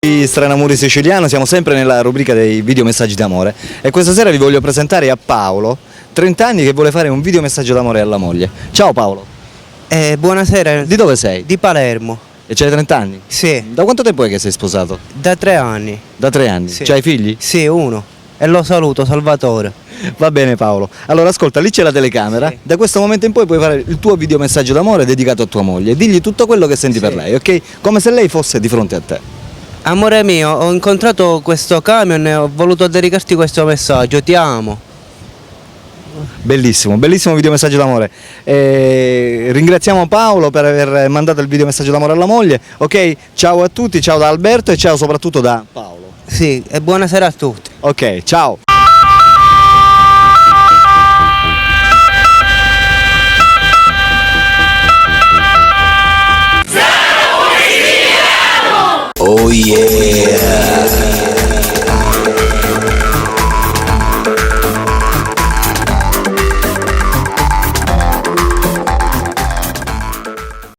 Stranamuri siciliano, siamo sempre nella rubrica dei video messaggi d'amore e questa sera vi voglio presentare a Paolo, 30 anni, che vuole fare un video messaggio d'amore alla moglie. Ciao Paolo. Buonasera. Di dove sei? Di Palermo. E c'hai 30 anni? Sì. Da quanto tempo è che sei sposato? Da 3 anni. Da 3 anni. Sì. C'hai figli? Sì, uno. E lo saluto, Salvatore. Va bene Paolo. Allora ascolta, lì c'è la telecamera. Sì. Da questo momento in poi puoi fare il tuo video messaggio d'amore dedicato a tua moglie. Digli tutto quello che senti per lei, ok? Come se lei fosse di fronte a te. Amore mio, ho incontrato questo camion e ho voluto dedicarti questo messaggio. Ti amo. Bellissimo, bellissimo video messaggio d'amore. Ringraziamo Paolo per aver mandato il video messaggio d'amore alla moglie. Ok, ciao a tutti, ciao da Alberto e ciao soprattutto da Paolo. Sì, e buonasera a tutti. Ok, ciao. Oh yeah!